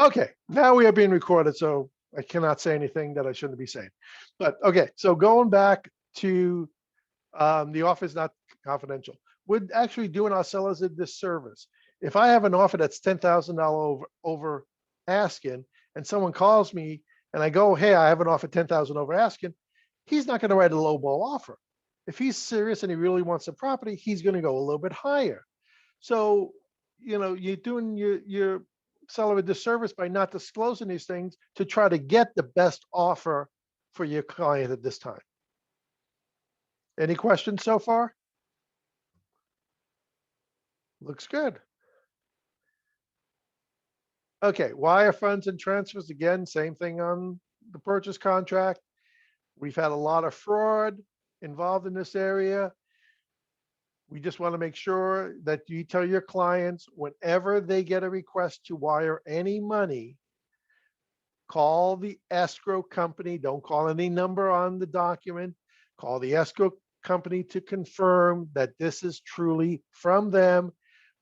Okay, now we are being recorded, so I cannot say anything that I shouldn't be saying. But okay, so going back to the offer is not confidential. We're actually doing our sellers a disservice. If I have an offer that's $10,000 over asking, and someone calls me and I go, hey, I have an offer 10,000 over asking, he's not going to write a lowball offer. If he's serious and he really wants the property, he's going to go a little bit higher. So, you're doing your seller a disservice by not disclosing these things to try to get the best offer for your client at this time. Any questions so far? Looks good. Okay, wire funds and transfers, again, same thing on the purchase contract. We've had a lot of fraud involved in this area. We just want to make sure that you tell your clients whenever they get a request to wire any money, call the escrow company. Don't call any number on the document. Call the escrow company to confirm that this is truly from them.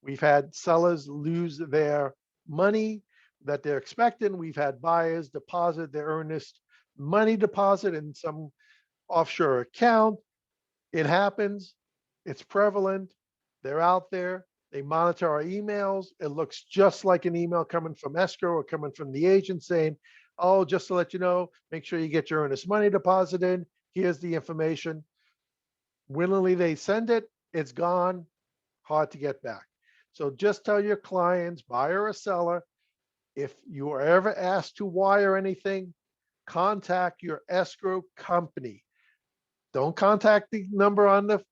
We've had sellers lose their money that they're expecting. We've had buyers deposit their earnest money deposit in some offshore account. It happens. It's prevalent. They're out there. They monitor our emails. It looks just like an email coming from escrow or coming from the agent saying, oh, just to let you know, make sure you get your earnest money deposit in. Here's the information. Willingly they send it, it's gone, hard to get back. So just tell your clients, buyer or seller, if you are ever asked to wire anything, contact your escrow company. Don't contact the number on the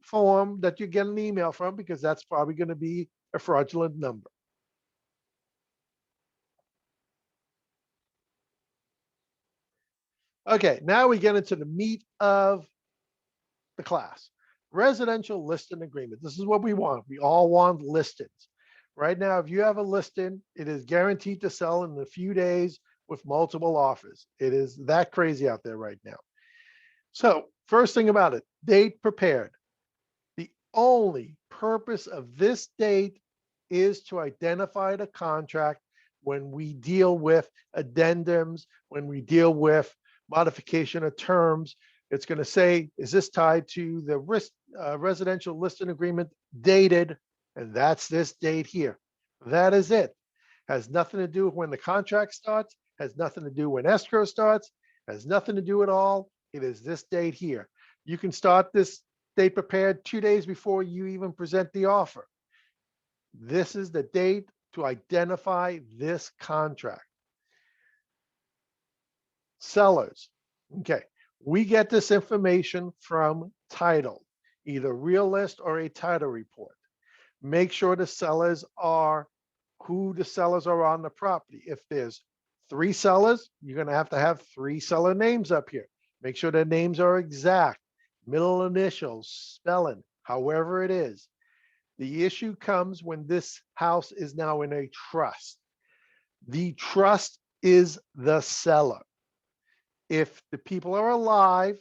form that you get an email from, because that's probably going to be a fraudulent number. Okay, now we get into the meat of the class. Residential listing agreement. This is what we want. We all want listings. Right now, if you have a listing, it is guaranteed to sell in a few days with multiple offers. It is that crazy out there right now. So first thing about it, date prepared. The only purpose of this date is to identify the contract when we deal with addendums, when we deal with modification of terms. It's going to say, is this tied to the residential listing agreement dated? And that's this date here. That is it. Has nothing to do with when the contract starts, has nothing to do when escrow starts, has nothing to do at all. It is this date here. You can start this date prepared 2 days before you even present the offer. This is the date to identify this contract. Sellers, okay. We get this information from title, either real list or a title report. Make sure the sellers are who the sellers are on the property. If there's 3 sellers, you're going to have 3 seller names up here. Make sure their names are exact, middle initials, spelling, however it is. The issue comes when this house is now in a trust. The trust is the seller. If the people are alive,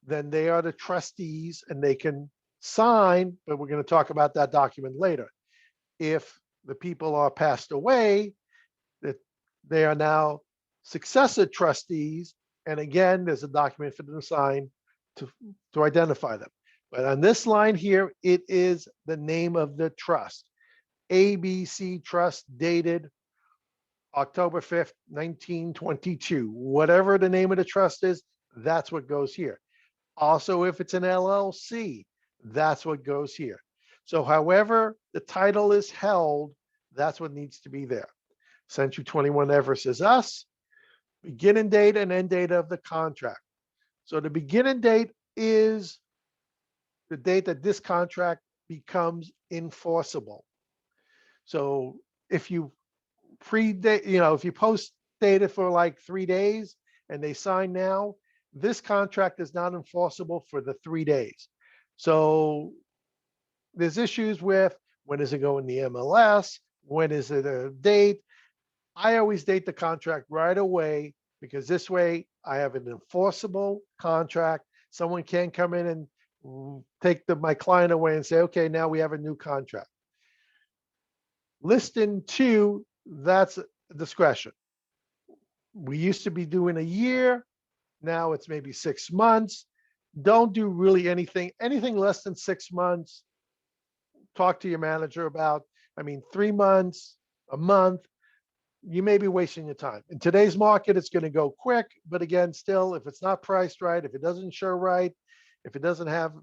then they are the trustees and they can sign, but we're going to talk about that document later. If the people are passed away, that they are now successor trustees, and again, there's a document for them to sign to identify them. But on this line here, it is the name of the trust. ABC Trust, dated October 5th, 1922. Whatever the name of the trust is, that's what goes here. Also, if it's an LLC, that's what goes here. So however the title is held, that's what needs to be there. Century 21 Everest is us. Beginning date and end date of the contract. So the beginning date is the date that this contract becomes enforceable. So if you predate, if you post data for like 3 days and they sign now, this contract is not enforceable for the 3 days. So there's issues with when does it go in the MLS? When is it a date? I always date the contract right away, because this way I have an enforceable contract. Someone can come in and take my client away and say, okay, now we have a new contract. Listing 2 that's discretion. We used to be doing a year. Now it's maybe 6 months. Don't do really anything less than 6 months. Talk to your manager about, 3 months, a month, you may be wasting your time. In today's market, it's going to go quick, but again, still, if it's not priced right, if it doesn't show right, if it doesn't have,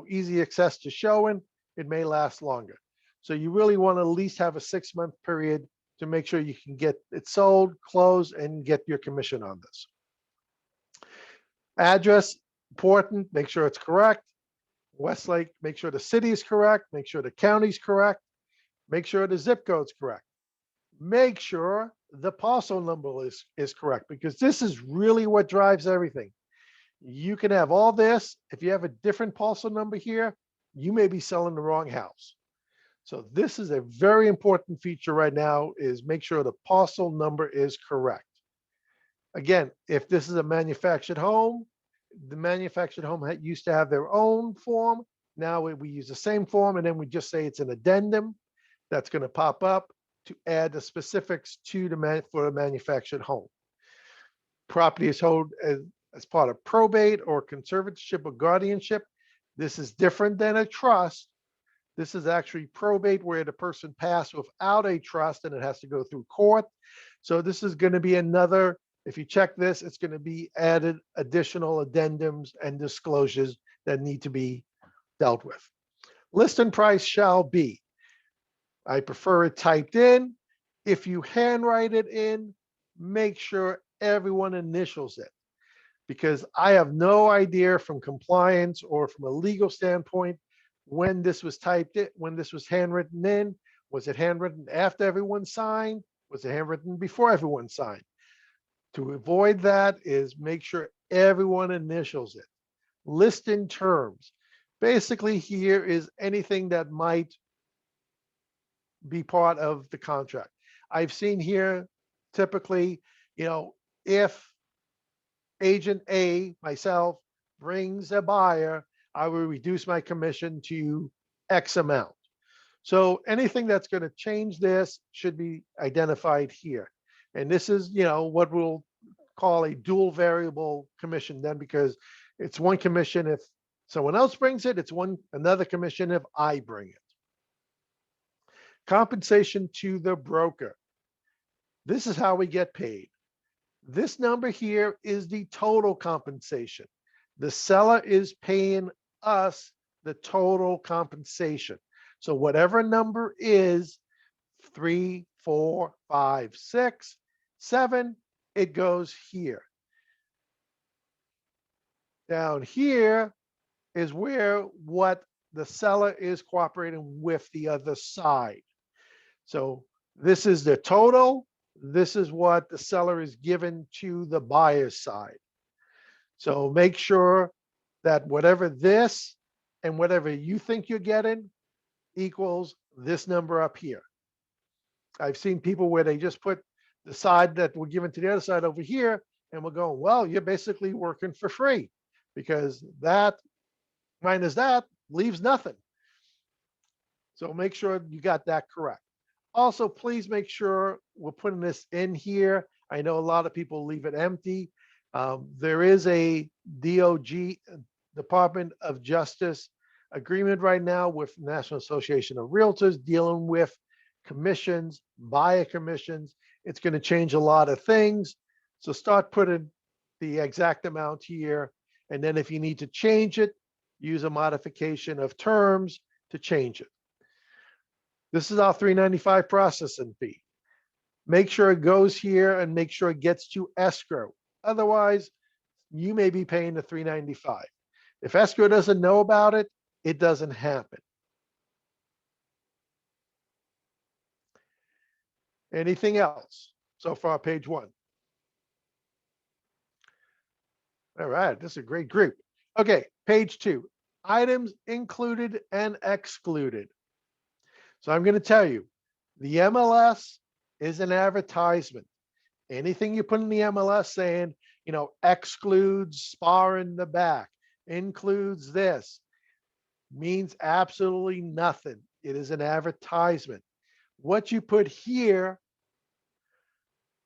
easy access to showing, it may last longer. So you really want to at least have a 6-month period to make sure you can get it sold, closed, and get your commission on this. Address, important, make sure it's correct. Westlake, make sure the city is correct, make sure the county's correct, make sure the zip code's correct. Make sure the parcel number is correct, because this is really what drives everything. You can have all this. If you have a different parcel number here, you may be selling the wrong house. So this is a very important feature right now, is make sure the parcel number is correct. Again, if this is a manufactured home, the manufactured home used to have their own form. Now we use the same form, and then we just say it's an addendum that's going to pop up to add the specifics to for a manufactured home. Property is held as part of probate or conservatorship or guardianship. This is different than a trust. This is actually probate, where the person passed without a trust and it has to go through court. So this is going to be another, if you check this, it's going to be added additional addendums and disclosures that need to be dealt with. List and price shall be. I prefer it typed in. If you handwrite it in, make sure everyone initials it, because I have no idea from compliance or from a legal standpoint when this was typed in, when this was handwritten in. Was it handwritten after everyone signed? Was it handwritten before everyone signed? To avoid that is make sure everyone initials it. List in terms. Basically, here is anything that might be part of the contract. I've seen here typically, if agent A, myself, brings a buyer, I will reduce my commission to X amount. So anything that's going to change this should be identified here. And this is, what we'll call a dual variable commission then, because it's one commission if someone else brings it, it's another commission if I bring it. Compensation to the broker. This is how we get paid. This number here is the total compensation. The seller is paying us the total compensation. So whatever number is 3, 4, 5, 6, 7, it goes here. Down here is what the seller is cooperating with the other side. So this is the total. This is what the seller is given to the buyer's side. So make sure that whatever this and whatever you think you're getting equals this number up here. I've seen people where they just put the side that we're given to the other side over here, and we're going, well, you're basically working for free, because that minus that leaves nothing. So make sure you got that correct. Also, please make sure we're putting this in here. I know a lot of people leave it empty. There is a DOJ, Department of Justice agreement right now with National Association of Realtors dealing with commissions, buyer commissions. It's going to change a lot of things. So start putting the exact amount here. And then if you need to change it, use a modification of terms to change it. This is our $395 processing fee. Make sure it goes here and make sure it gets to escrow. Otherwise, you may be paying the $395. If escrow doesn't know about it, it doesn't happen. Anything else so far, page 1? All right, this is a great group. Okay, page 2, items included and excluded. So I'm going to tell you, the MLS is an advertisement. Anything you put in the MLS saying, excludes spar in the back, includes this, means absolutely nothing. It is an advertisement. What you put here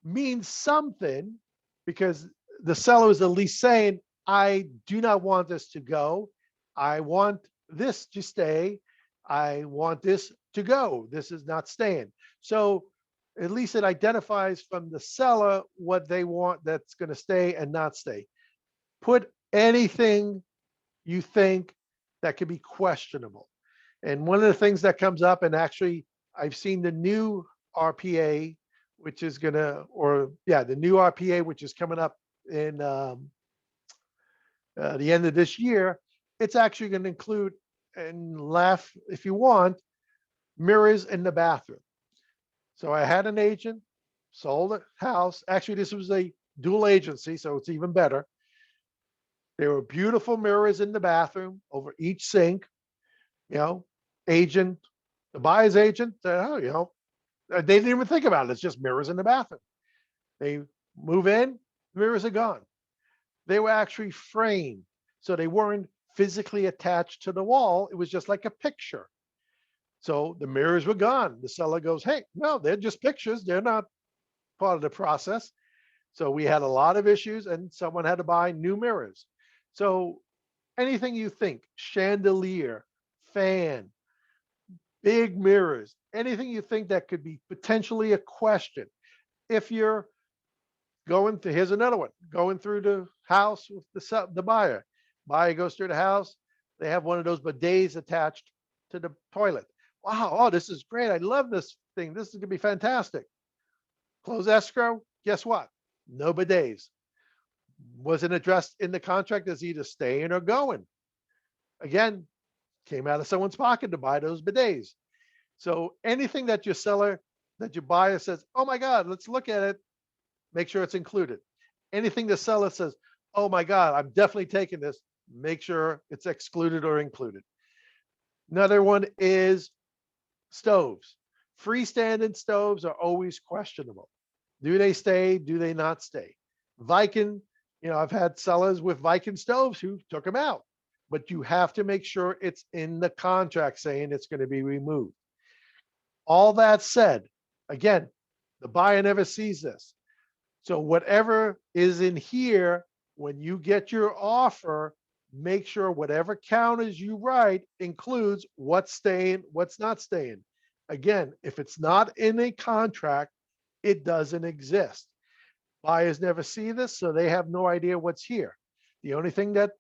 means something, because the seller is at least saying, I do not want this to go. I want this to stay. I want this to go. This is not staying. So at least it identifies from the seller what they want that's going to stay and not stay. Put anything you think that could be questionable. And one of the things that comes up, and actually I've seen the new RPA, which is gonna, or yeah, the new RPA, which is coming up in the end of this year, it's actually going to include, and laugh if you want, mirrors in the bathroom. So I had an agent, sold a house. Actually, this was a dual agency, so it's even better. There were beautiful mirrors in the bathroom over each sink. You know, agent, the buyer's agent said, oh, you know, they didn't even think about it. It's just mirrors in the bathroom. They move in, the mirrors are gone. They were actually framed, so they weren't physically attached to the wall. It was just like a picture. So the mirrors were gone. The seller goes, hey, no, they're just pictures. They're not part of the process. So we had a lot of issues, and someone had to buy new mirrors. So anything you think, chandelier, fan, big mirrors, anything you think that could be potentially a question. If you're going to, here's another one, going through the house with the buyer. Buyer goes through the house. They have one of those bidets attached to the toilet. Wow, oh, this is great. I love this thing. This is gonna be fantastic. Close escrow. Guess what? No bidets. Wasn't addressed in the contract as either staying or going. Again, came out of someone's pocket to buy those bidets. So anything that your seller, that your buyer says, oh my God, let's look at it, make sure it's included. Anything the seller says, oh my God, I'm definitely taking this, make sure it's excluded or included. Another one is stoves. Freestanding stoves are always questionable. Do they stay? Do they not stay? Viking, you know, I've had sellers with Viking stoves who took them out, but you have to make sure it's in the contract saying it's going to be removed. All that said, again, the buyer never sees this. So whatever is in here, when you get your offer, make sure whatever counters you write includes what's staying, what's not staying. Again, if it's not in a contract, it doesn't exist. Buyers never see this, so they have no idea what's here. The only thing that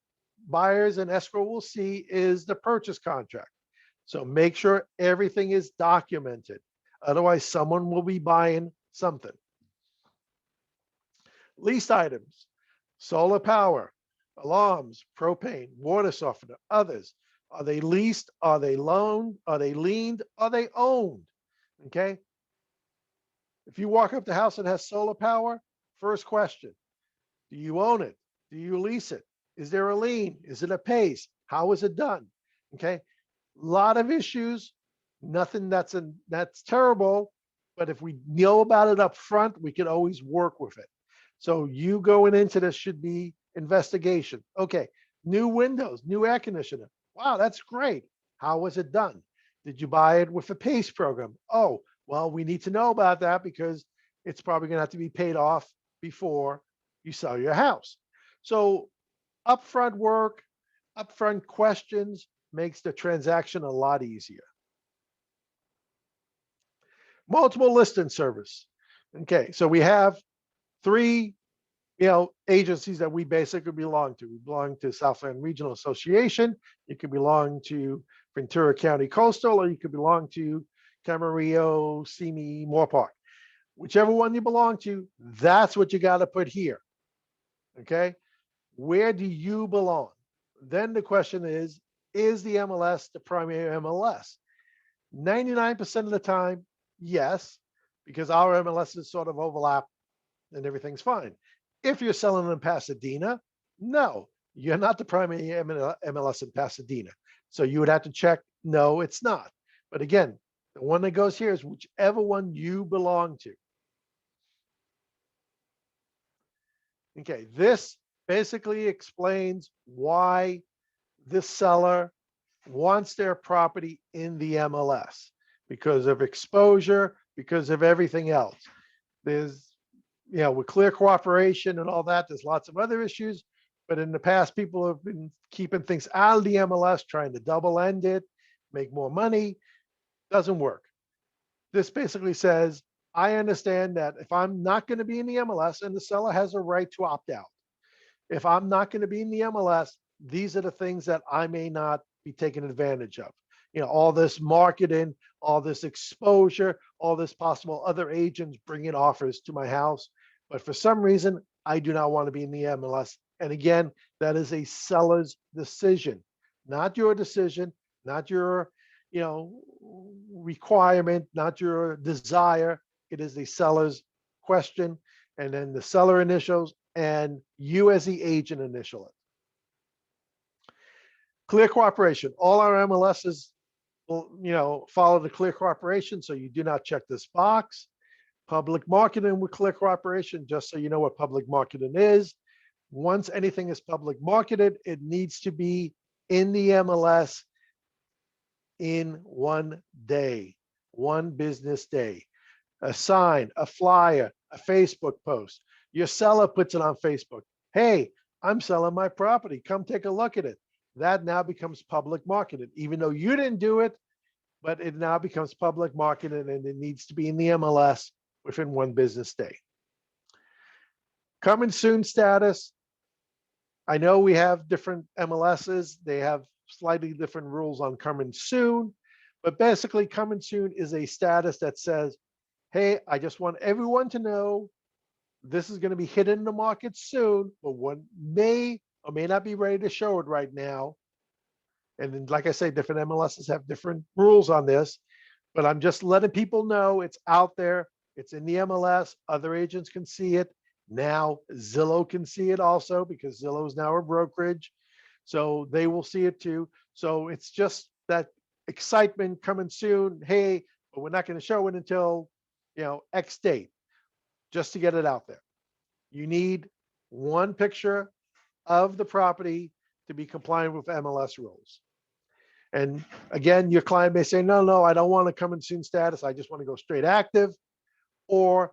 buyers and escrow will see is the purchase contract. So make sure everything is documented. Otherwise, someone will be buying something. Leased items, solar power, alarms, propane, water softener, others. Are they leased? Are they loaned? Are they liened? Are they owned? Okay. If you walk up the house that has solar power, first question, do you own it? Do you lease it? Is there a lien? Is it a PACE? How is it done? Okay. A lot of issues, nothing that's terrible, but if we know about it up front, we can always work with it. So you going into this should be investigation. Okay, new windows, new air conditioner. Wow, that's great. How was it done? Did you buy it with a PACE program? Oh, well, we need to know about that because it's probably going to have to be paid off before you sell your house. So upfront work, upfront questions makes the transaction a lot easier. Multiple listing service. Okay, so we have three, agencies that we basically belong to. We belong to Southland Regional Association. You could belong to Ventura County Coastal, or you could belong to Camarillo, Simi, Moore Park. Whichever one you belong to, that's what you got to put here. Okay, where do you belong? Then the question is the MLS the primary MLS? 99% of the time, yes, because our MLSs sort of overlap and everything's fine. If you're selling in Pasadena, no, you're not the primary MLS in Pasadena. So you would have to check, no, it's not. But again, the one that goes here is whichever one you belong to. Okay, this basically explains why this seller wants their property in the MLS, because of exposure, because of everything else. There's with clear cooperation and all that, there's lots of other issues. But in the past, people have been keeping things out of the MLS, trying to double end it, make more money. Doesn't work. This basically says, I understand that if I'm not going to be in the MLS, and the seller has a right to opt out. If I'm not going to be in the MLS, these are the things that I may not be taking advantage of. All this marketing, all this exposure, all this possible other agents bringing offers to my house. But for some reason, I do not want to be in the MLS. And again, that is a seller's decision, not your decision, not your, requirement, not your desire. It is the seller's question. And then the seller initials and you as the agent initial it. Clear cooperation. All our MLSs will, follow the clear cooperation. So you do not check this box. Public marketing with clear cooperation, just so you know what public marketing is. Once anything is public marketed, it needs to be in the MLS in 1 day, 1 business day. A sign, a flyer, a Facebook post. Your seller puts it on Facebook. Hey, I'm selling my property. Come take a look at it. That now becomes public marketing, even though you didn't do it, but it now becomes public marketing and it needs to be in the MLS within 1 business day. Coming soon status. I know we have different MLSs. They have slightly different rules on coming soon, but basically coming soon is a status that says, hey, I just want everyone to know this is going to be hitting the market soon, but one may or may not be ready to show it right now. And then, like I say, different MLSs have different rules on this, but I'm just letting people know it's out there. It's in the MLS. Other agents can see it. Now Zillow can see it also because Zillow is now a brokerage. So they will see it too. So it's just that excitement coming soon. Hey, but we're not going to show it until, X date, just to get it out there. You need 1 picture of the property to be compliant with MLS rules. And again, your client may say, no, I don't want to come in soon status. I just want to go straight active, or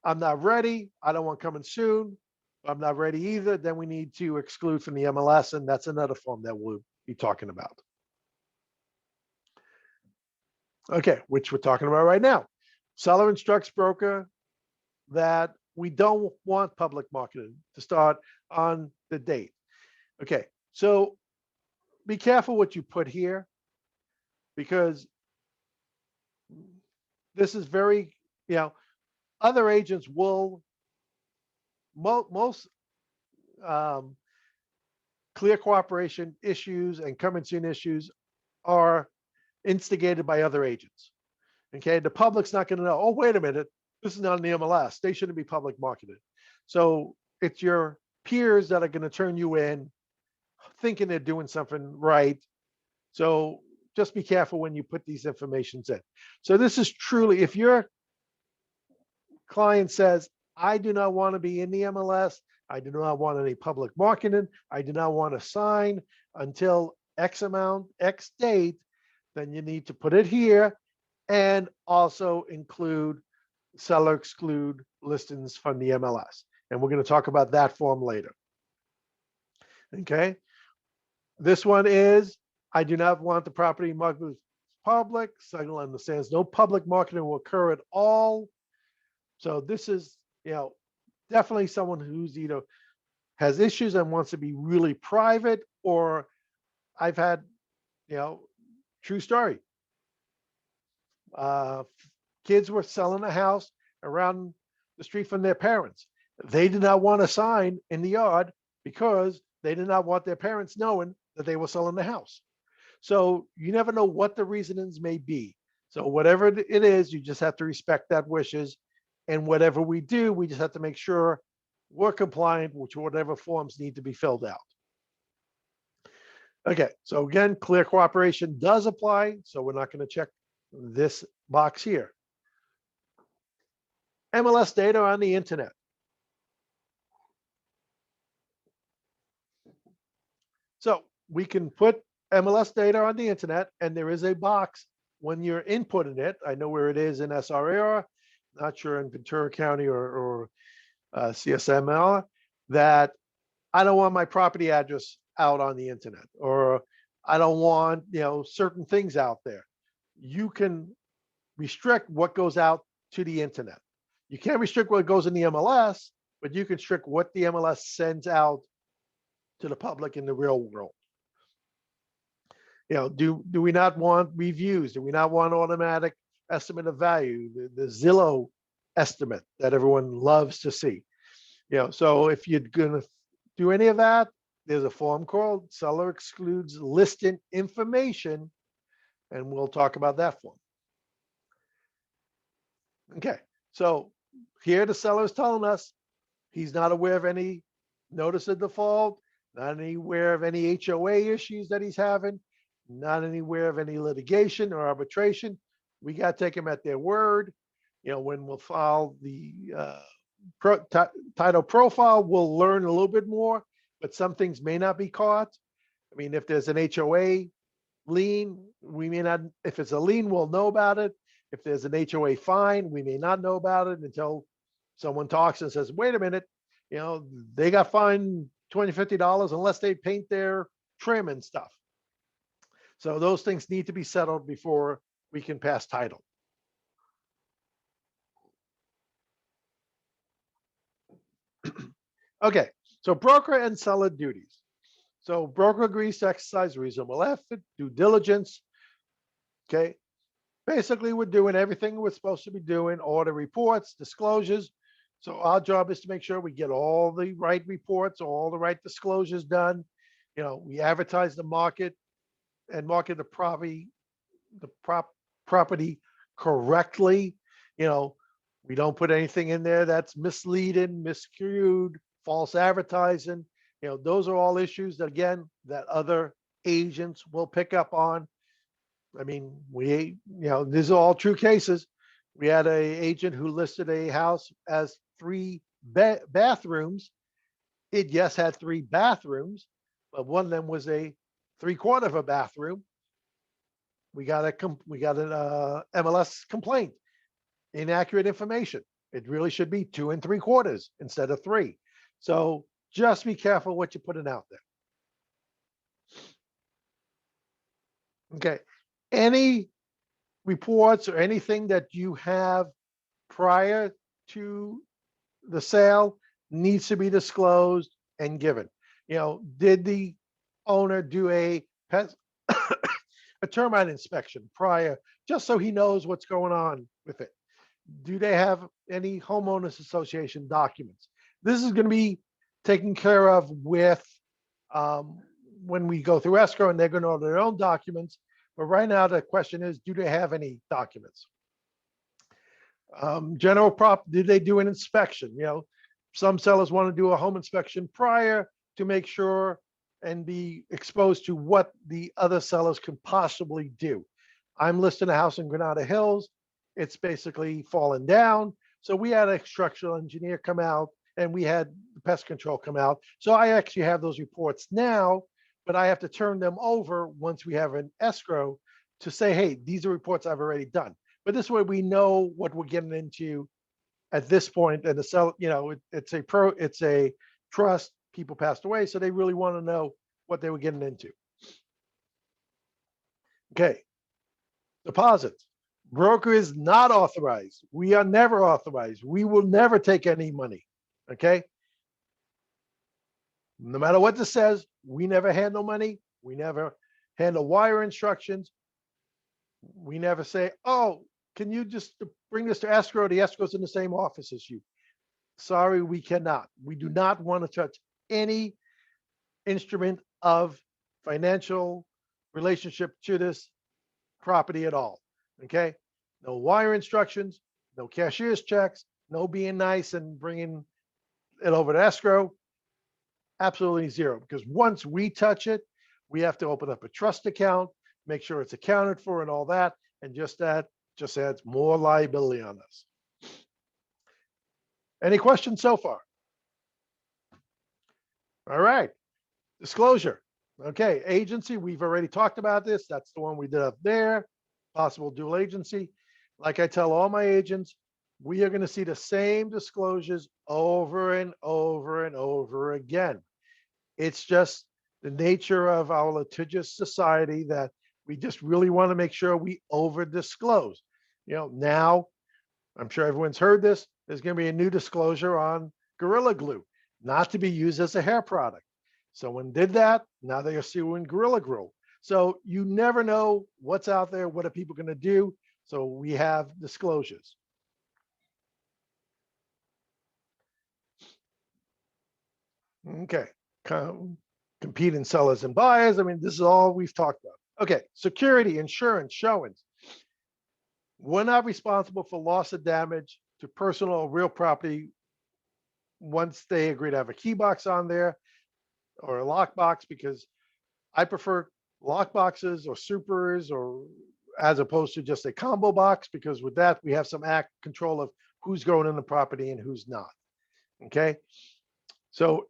I'm not ready. I don't want coming soon. I'm not ready either. Then we need to exclude from the MLS, and that's another form that we'll be talking about. Okay, which we're talking about right now. Seller instructs broker that we don't want public marketing to start on the date. Okay, so be careful what you put here, because this is very, other agents will, most clear cooperation issues and coming soon issues are instigated by other agents. Okay, the public's not going to know, oh, wait a minute, this is not in the MLS. They shouldn't be public marketed. So it's your peers that are going to turn you in thinking they're doing something right. So just be careful when you put these informations in. So this is truly, if your client says, I do not want to be in the MLS, I do not want any public marketing, I do not want to sign until X amount, X date, then you need to put it here and also include seller exclude listings from the MLS. And we're going to talk about that form later. Okay. This one is, I do not want the property marketed public. Signal understands no public marketing will occur at all. So this is, definitely someone who's either has issues and wants to be really private, or I've had, true story. Kids were selling a house around the street from their parents. They did not want a sign in the yard because they did not want their parents knowing that they were selling the house. So you never know what the reasonings may be. So whatever it is, you just have to respect that wishes. And whatever we do, we just have to make sure we're compliant with whatever forms need to be filled out. Okay, so again, clear cooperation does apply. So we're not going to check this box here. MLS data on the internet. So we can put MLS data on the internet, and there is a box when you're inputting it. I know where it is in SRAR. not sure in Ventura County or CSML, that I don't want my property address out on the internet, or I don't want, certain things out there. You can restrict what goes out to the internet. You can't restrict what goes in the MLS, but you can restrict what the MLS sends out to the public in the real world. Do we not want reviews? Do we not want automatic estimate of value, the Zillow estimate that everyone loves to see? So if you're going to do any of that, there's a form called Seller Excludes Listing Information, and we'll talk about that form. Okay, so here the seller is telling us he's not aware of any notice of default, not aware of any HOA issues that he's having, not anywhere of any litigation or arbitration. We got to take them at their word. When we'll file the title profile, we'll learn a little bit more, but some things may not be caught. I mean, if there's an HOA lien, we may not, if it's a lien, we'll know about it. If there's an HOA fine, we may not know about it until someone talks and says, wait a minute, they got fined $20, $50 unless they paint their trim and stuff. So those things need to be settled before we can pass title. Okay, so broker and seller duties. So broker agrees to exercise reasonable effort, due diligence. Okay, basically we're doing everything we're supposed to be doing, order reports, disclosures. So our job is to make sure we get all the right reports, all the right disclosures done. We advertise the market and market the property correctly. We don't put anything in there that's misleading, miscued, false advertising. Those are all issues that, again, that other agents will pick up on. I mean, these are all true cases. We had an agent who listed a house as 3 bathrooms. It, yes, had 3 bathrooms, but one of them was a 3/4 of a bathroom. We got an MLS complaint, inaccurate information. It really should be 2 3/4 instead of 3. So just be careful what you're putting out there. Okay, any reports or anything that you have prior to the sale needs to be disclosed and given. Did the owner do a termite inspection prior, just so he knows what's going on with it? Do they have any homeowners association documents? This is going to be taken care of with when we go through escrow, and they're going to order their own documents. But right now the question is, do they have any documents? General prop, did they do an inspection? Some sellers want to do a home inspection prior to make sure and be exposed to what the other sellers can possibly do. I'm listing a house in Granada Hills. It's basically fallen down. So we had a structural engineer come out, and we had the pest control come out. So I actually have those reports now, but I have to turn them over once we have an escrow to say, hey, these are reports I've already done. But this way we know what we're getting into at this point. And the seller, it's a trust. People passed away, so they really want to know what they were getting into. Okay, deposits. Broker is not authorized. We are never authorized. We will never take any money. Okay. No matter what this says, we never handle money. We never handle wire instructions. We never say, oh, can you just bring this to escrow? The escrow's in the same office as you. Sorry, we cannot. We do not want to touch any instrument of financial relationship to this property at all. Okay. No wire instructions, no cashier's checks, no being nice and bringing it over to escrow. Absolutely zero, because once we touch it, we have to open up a trust account, make sure it's accounted for and all that. And that just adds more liability on us. Any questions so far? All right. Disclosure. Okay. Agency. We've already talked about this. That's the one we did up there. Possible dual agency. Like I tell all my agents, we are going to see the same disclosures over and over and over again. It's just the nature of our litigious society that we just really want to make sure we over disclose. Now I'm sure everyone's heard this. There's going to be a new disclosure on Gorilla Glue, not to be used as a hair product. Someone did that. Now they are suing Gorilla Glue. So you never know what's out there. What are people going to do? So we have disclosures. Okay. Competing sellers and buyers. I mean, this is all we've talked about. Okay. Security, insurance, showings. We're not responsible for loss of damage to personal or real property once they agree to have a key box on there or a lockbox, because I prefer lock boxes or supers, or as opposed to just a combo box, because with that we have some control of who's going in the property and who's not. Okay, so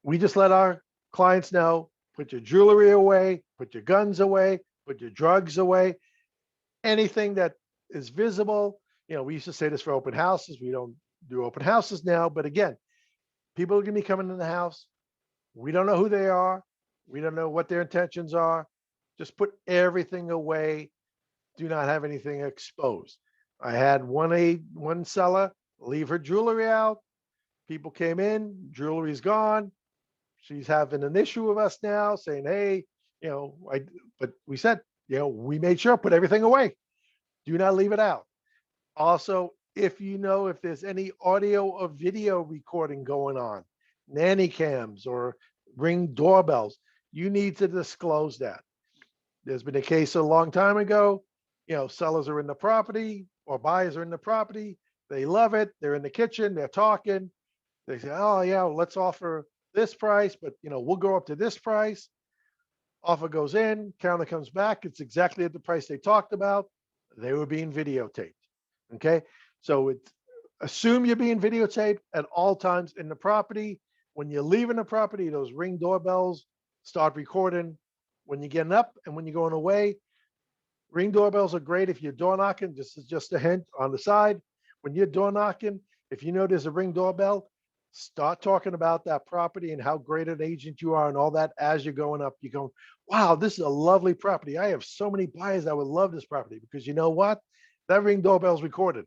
we just let our clients know, put your jewelry away, put your guns away, put your drugs away, anything that is visible. We used to say this for open houses. We don't do open houses now, but again, people are going to be coming in the house. We don't know who they are. We don't know what their intentions are. Just put everything away. Do not have anything exposed. I had one seller leave her jewelry out. People came in, jewelry's gone. She's having an issue with us now, saying, hey, but we said, we made sure, put everything away. Do not leave it out. Also, if there's any audio or video recording going on, nanny cams or Ring doorbells, you need to disclose that. There's been a case a long time ago, sellers are in the property or buyers are in the property. They love it. They're in the kitchen. They're talking. They say, oh yeah, let's offer this price, but we'll go up to this price. Offer goes in, counter comes back. It's exactly at the price they talked about. They were being videotaped. Okay. So assume you're being videotaped at all times in the property. When you're leaving the property, those Ring doorbells start recording when you're getting up and when you're going away. Ring doorbells are great if you're door knocking. This is just a hint on the side. When you're door knocking, if you know there's a Ring doorbell, start talking about that property and how great an agent you are and all that as you're going up. You're going, wow, this is a lovely property. I have so many buyers that would love this property, because you know what? That Ring doorbell's recorded.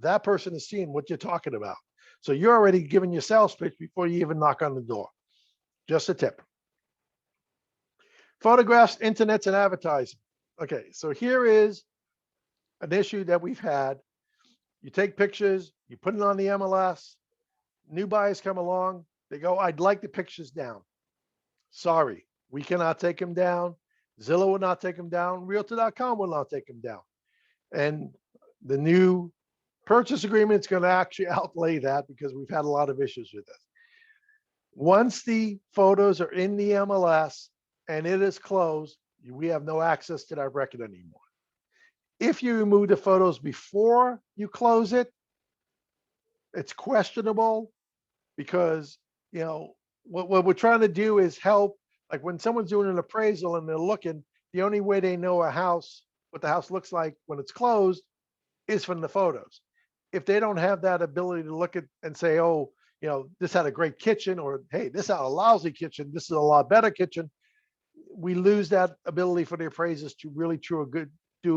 That person is seeing what you're talking about. So you're already giving your sales pitch before you even knock on the door. Just a tip. Photographs, internets, and advertising. Okay, so here is an issue that we've had. You take pictures, you put it on the MLS, new buyers come along, they go, I'd like the pictures down. Sorry, we cannot take them down. Zillow will not take them down. Realtor.com will not take them down. And the new purchase agreement is going to actually outlay that, because we've had a lot of issues with this. Once the photos are in the MLS and it is closed, we have no access to that record anymore. If you remove the photos before you close it, it's questionable, because what we're trying to do is help. Like when someone's doing an appraisal and they're looking, the only way they know what the house looks like when it's closed, is from the photos. If they don't have that ability to look at and say, oh, this had a great kitchen, or hey, this had a lousy kitchen, this is a lot better kitchen, we lose that ability for the appraisers to really do a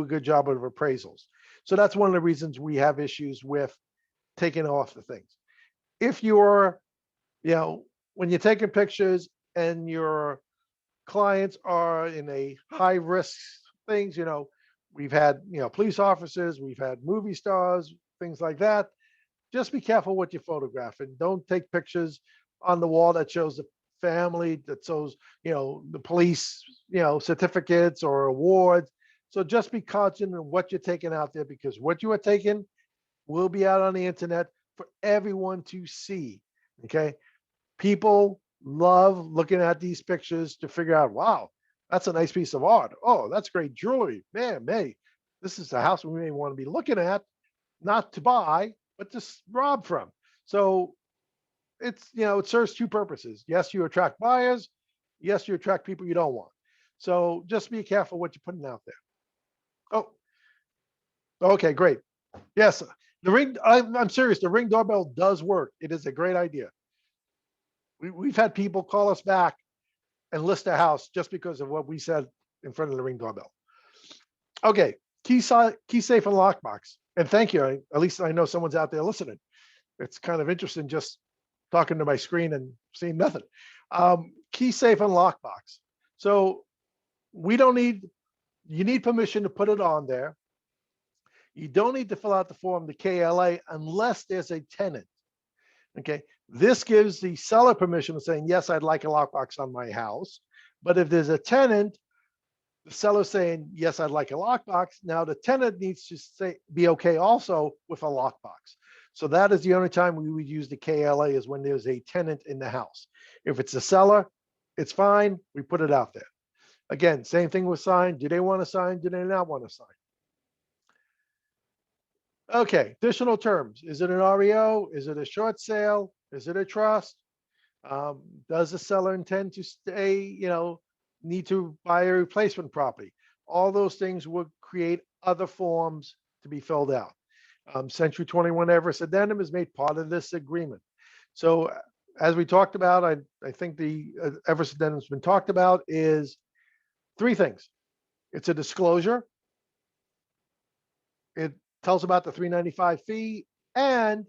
good job of appraisals. So that's one of the reasons we have issues with taking off the things. If you're, when you're taking pictures and your clients are in a high risk things, we've had, police officers, we've had movie stars, things like that. Just be careful what you photograph, and don't take pictures on the wall that shows the family, that shows, the police, certificates or awards. So just be conscious of what you're taking out there, because what you are taking will be out on the internet for everyone to see. Okay. People love looking at these pictures to figure out, wow, that's a nice piece of art. Oh, that's great jewelry. Man, this is the house we may want to be looking at, not to buy, but to rob from. So it's, it serves two purposes. Yes, you attract buyers. Yes, you attract people you don't want. So just be careful what you're putting out there. Oh, okay, great. Yes, The ring, I'm serious, the Ring doorbell does work. It is a great idea. We've had people call us back and list their house just because of what we said in front of the Ring doorbell. Okay, key safe and lockbox. And thank you. At least I know someone's out there listening. It's kind of interesting just talking to my screen and seeing nothing. Key safe and lockbox. So you need permission to put it on there. You don't need to fill out the form, the KLA, unless there's a tenant. Okay, this gives the seller permission of saying, yes, I'd like a lockbox on my house. But if there's a tenant, the seller's saying, yes, I'd like a lockbox. Now the tenant needs to be okay also with a lockbox. So that is the only time we would use the KLA, is when there's a tenant in the house. If it's a seller, it's fine. We put it out there. Again, same thing with sign. Do they want to sign? Do they not want to sign? Okay, additional terms. Is it an REO? Is it a short sale? Is it a trust? Does the seller intend to stay, need to buy a replacement property? All those things would create other forms to be filled out. Century 21 Everest Addendum is made part of this agreement. So as we talked about, I think the Everest Addendum has been talked about, is three things. It's a disclosure. It tells about the 395 fee, and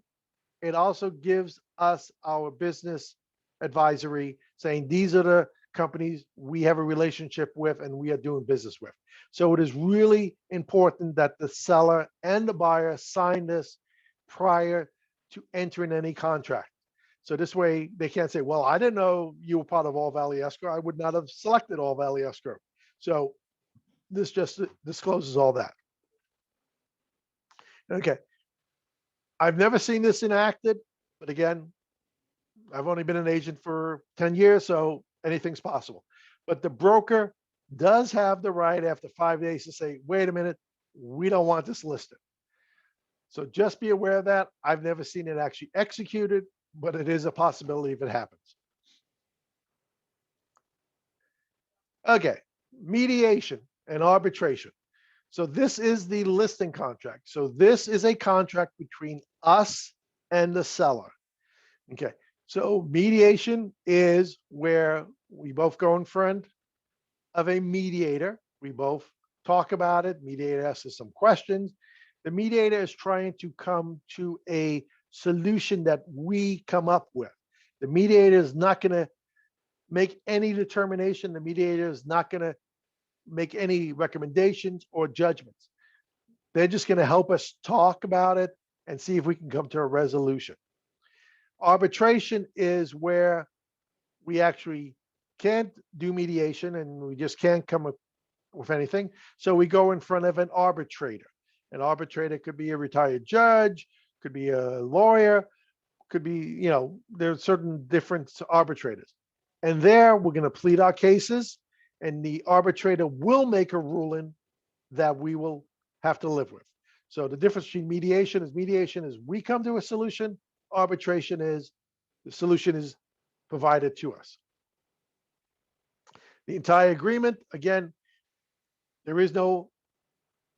it also gives us our business advisory saying these are the companies we have a relationship with and we are doing business with. So it is really important that the seller and the buyer sign this prior to entering any contract. So this way they can't say, well, I didn't know you were part of All Valley Escrow. I would not have selected All Valley Escrow. So this just discloses all that. Okay. I've never seen this enacted, but again, I've only been an agent for 10 years, so anything's possible. But the broker does have the right after 5 days to say, wait a minute, we don't want this listed. So just be aware of that. I've never seen it actually executed, but it is a possibility if it happens. Okay, mediation and arbitration. So this is the listing contract. So this is a contract between us and the seller. Okay, so mediation is where we both go in front of a mediator. We both talk about it. Mediator asks us some questions. The mediator is trying to come to a solution that we come up with. The mediator is not going to make any determination. The mediator is not going to make any recommendations or judgments. They're just going to help us talk about it and see if we can come to a resolution. Arbitration is where we actually can't do mediation and we just can't come up with anything. So we go in front of an arbitrator. An arbitrator could be a retired judge, could be a lawyer, could be, there's certain different arbitrators. And there we're going to plead our cases, and the arbitrator will make a ruling that we will have to live with. So the difference between mediation is we come to a solution. Arbitration is the solution is provided to us. The entire agreement, again, there is no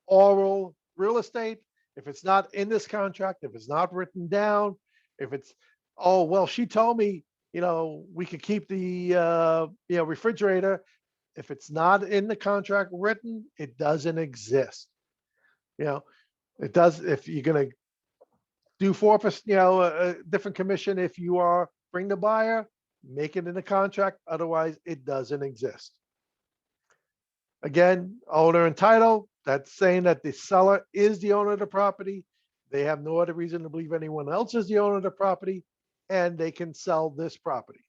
oral real estate. If it's not in this contract, if it's not written down, if it's, oh, well, she told me, we could keep the, refrigerator. If it's not in the contract written, it doesn't exist. It does, if you're going to do 4%, a different commission, if you bring the buyer, make it in the contract. Otherwise, it doesn't exist. Again, owner and title, that's saying that the seller is the owner of the property. They have no other reason to believe anyone else is the owner of the property, and they can sell this property.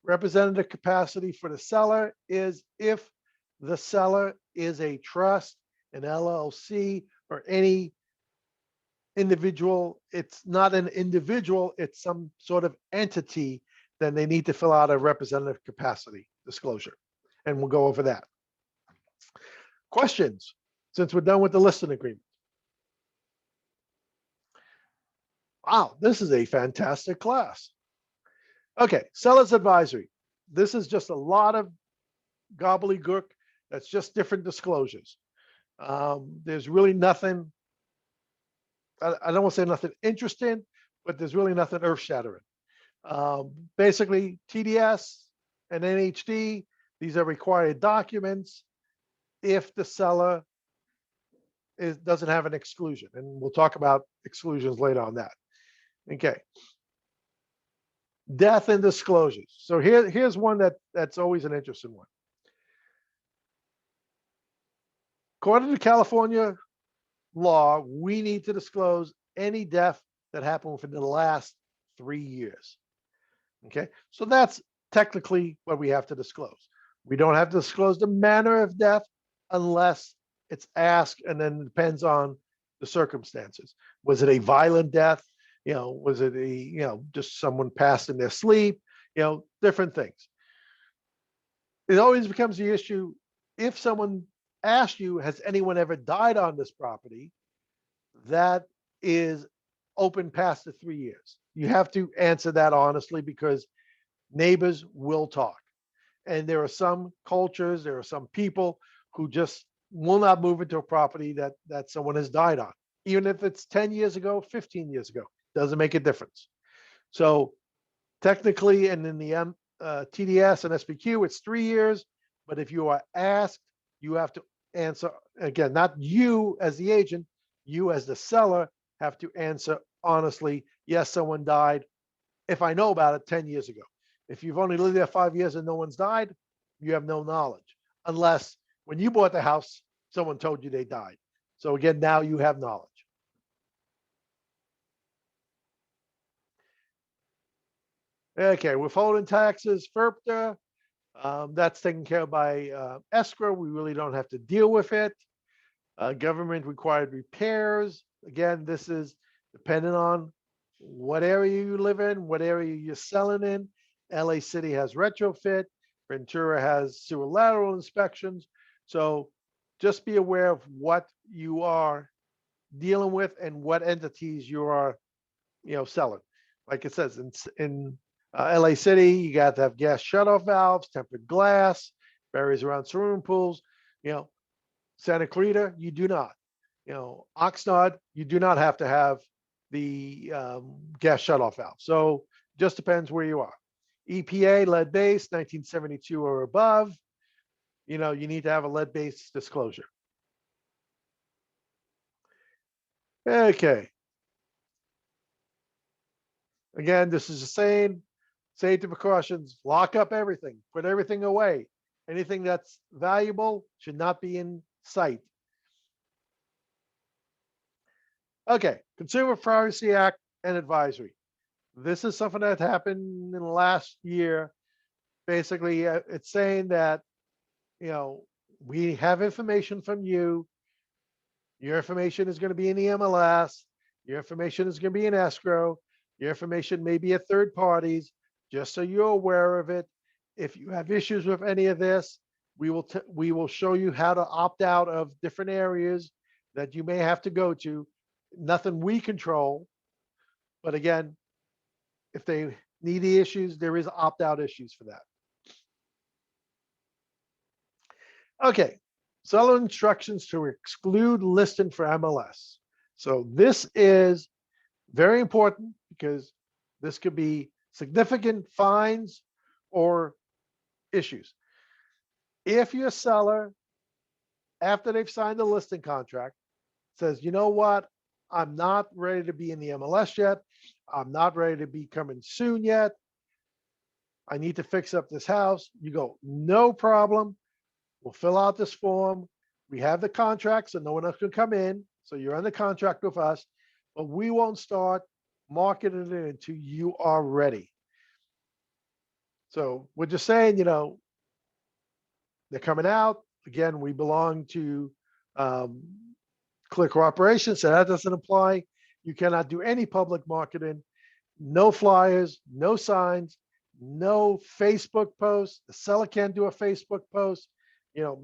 Representative capacity for the seller is if the seller is a trust, an LLC, or any individual. It's not an individual, it's some sort of entity, then they need to fill out a representative capacity disclosure. And we'll go over that. Questions, since we're done with the listing agreement. Wow, this is a fantastic class. Okay, seller's advisory. This is just a lot of gobbledygook. That's just different disclosures. There's really nothing I don't want to say nothing interesting, but there's really nothing earth shattering. Basically, TDS and NHD, these are required documents if the seller doesn't have an exclusion. And we'll talk about exclusions later on that. Okay. Death and disclosures. So here's one that's always an interesting one. According to California law, we need to disclose any death that happened within the last 3 years. Okay, so that's technically what we have to disclose. We don't have to disclose the manner of death unless it's asked, and then it depends on the circumstances. Was it a violent death? Was it just someone passed in their sleep? Different things. It always becomes the issue if someone asks you, has anyone ever died on this property? That is open past the 3 years. You have to answer that honestly because neighbors will talk. And there are some cultures, there are some people who just will not move into a property that someone has died on. Even if it's 10 years ago, 15 years ago, doesn't make a difference. So technically, and in the TDS and SPQ, it's 3 years. But if you are asked, you have to answer, again, not you as the agent, you as the seller have to answer honestly, yes, someone died. If I know about it 10 years ago. If you've only lived there 5 years and no one's died, you have no knowledge. Unless when you bought the house, someone told you they died. So again, now you have knowledge. Okay, withholding taxes, FERPTA, that's taken care of by escrow. We really don't have to deal with it. Government required repairs. Again, this is dependent on what area you live in, what area you're selling in. LA City has retrofit. Ventura has sewer lateral inspections. So just be aware of what you are dealing with and what entities you are, selling. Like it says in LA City, you got to have gas shutoff valves, tempered glass, barriers around swimming pools. Santa Clarita, you do not. Oxnard, you do not have to have the gas shutoff valve. So just depends where you are. EPA, lead-based, 1972 or above. You need to have a lead-based disclosure. Okay. Again, this is a saying, safety precautions, lock up everything, put everything away. Anything that's valuable should not be in sight. Okay, Consumer Privacy Act and advisory. This is something that happened in the last year. Basically, it's saying that, we have information from you. Your information is going to be in the MLS. Your information is going to be in escrow. Your information may be at third parties, just so you're aware of it. If you have issues with any of this, we will show you how to opt out of different areas that you may have to go to. Nothing we control, but again, if they need the issues, there is opt-out issues for that. Okay, seller instructions to exclude listing for MLS. So this is very important because this could be significant fines or issues. If your seller, after they've signed the listing contract, says, you know what, I'm not ready to be in the MLS yet, I'm not ready to be coming soon yet, I need to fix up this house, you go, no problem, we'll fill out this form, we have the contract, so no one else can come in, so you're under contract with us, but we won't start marketing it until you are ready. So we're just saying, they're coming out. Again, we belong to Clear Cooperation, so that doesn't apply. You cannot do any public marketing, no flyers, no signs, no Facebook posts. The seller can't do a Facebook post.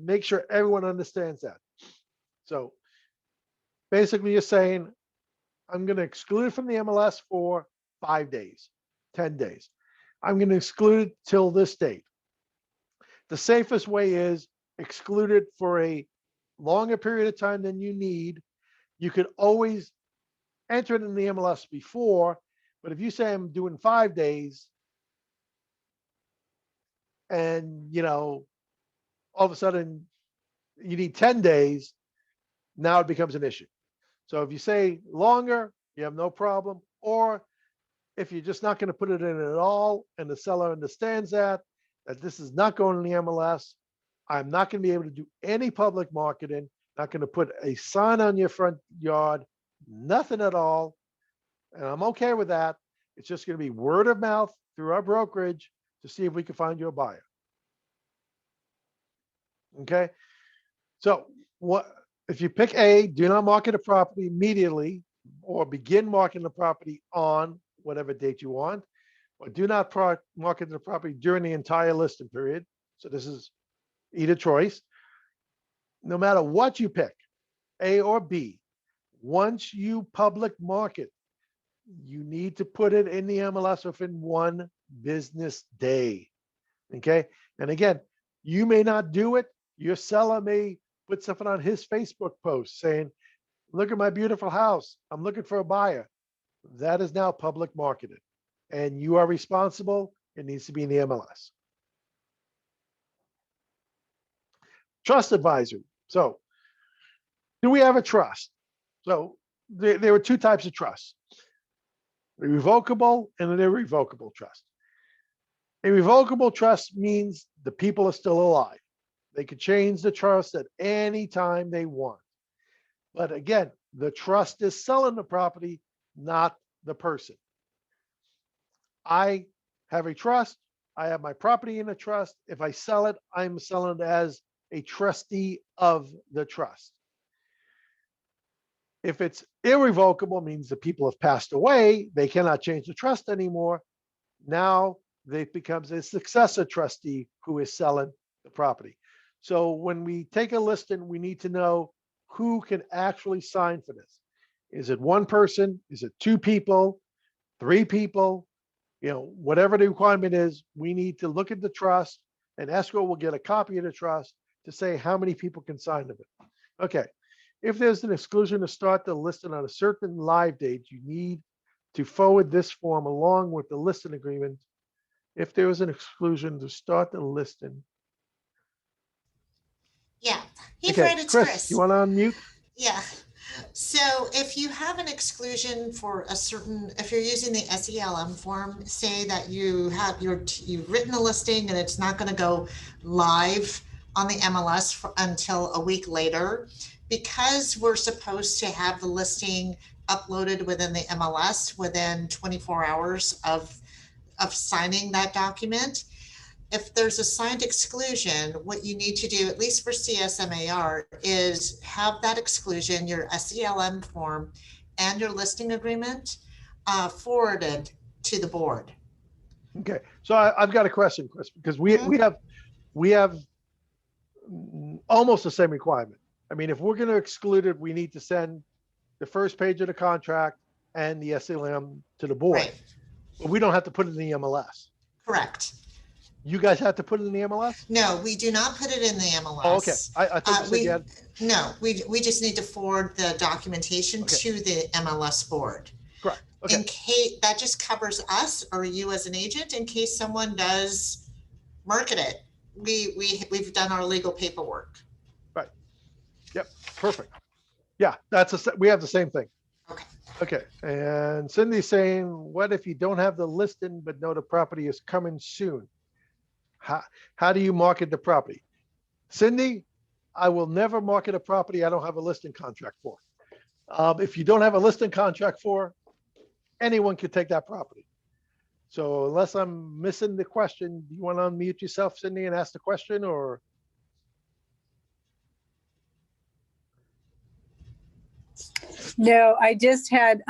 Make sure everyone understands that. So basically you're saying, I'm going to exclude it from the MLS for 5 days, 10 days. I'm going to exclude it till this date. The safest way is exclude it for a longer period of time than you need. You could always entered in the MLS before, but if you say I'm doing 5 days and, all of a sudden you need 10 days, now it becomes an issue. So if you say longer, you have no problem. Or if you're just not going to put it in at all, and the seller understands that this is not going in the MLS, I'm not going to be able to do any public marketing, not going to put a sign on your front yard, nothing at all. And I'm okay with that. It's just going to be word of mouth through our brokerage to see if we can find you a buyer. Okay. So what if you pick A, do not market a property immediately or begin marketing the property on whatever date you want, or do not market the property during the entire listing period. So this is either choice. No matter what you pick, A or B, once you public market, you need to put it in the MLS within 1 business day. Okay. And again, you may not do it. Your seller may put something on his Facebook post saying, look at my beautiful house. I'm looking for a buyer. That is now public marketed, and you are responsible. It needs to be in the MLS. Trust advisory. So do we have a trust? So there were 2 types of trusts, a revocable and an irrevocable trust. A revocable trust means the people are still alive. They could change the trust at any time they want. But again, the trust is selling the property, not the person. I have a trust. I have my property in a trust. If I sell it, I'm selling it as a trustee of the trust. If it's irrevocable, means the people have passed away, they cannot change the trust anymore. Now it becomes a successor trustee who is selling the property. So when we take a listing, we need to know who can actually sign for this. Is it 1 person? Is it 2 people? 3 people? Whatever the requirement is, we need to look at the trust, and escrow will get a copy of the trust to say how many people can sign of it. Okay. If there's an exclusion to start the listing on a certain live date, you need to forward this form along with the listing agreement. If there is an exclusion to start the listing. Yeah. Hey, Okay, Fred, it's Chris. You want to unmute? Yeah. So if you have an exclusion for a certain, if you're using the SELM form, say that you've written a listing and it's not going to go live on the MLS until a week later, because we're supposed to have the listing uploaded within the MLS within 24 hours of signing that document. If there's a signed exclusion, what you need to do, at least for CSMAR, is have that exclusion, your SELM form and your listing agreement forwarded to the board. Okay, so I've got a question, Chris, because we have almost the same requirement. I mean, if we're going to exclude it, we need to send the first page of the contract and the SELM to the board. Right. But we don't have to put it in the MLS. Correct. You guys have to put it in the MLS? No, we do not put it in the MLS. Oh, okay. I thought you said you had. No, we just need to forward the documentation to the MLS board. Correct. Okay. In case that just covers us or you as an agent, in case someone does market it, we've done our legal paperwork. Right. Yep. Perfect. Yeah, we have the same thing. Okay. Okay. And Cindy's saying, what if you don't have the listing but know the property is coming soon? How do you market the property? Cindy, I will never market a property I don't have a listing contract for. If you don't have a listing contract for, anyone could take that property. So unless I'm missing the question, do you want to unmute yourself, Cindy, and ask the question, or? No, I just had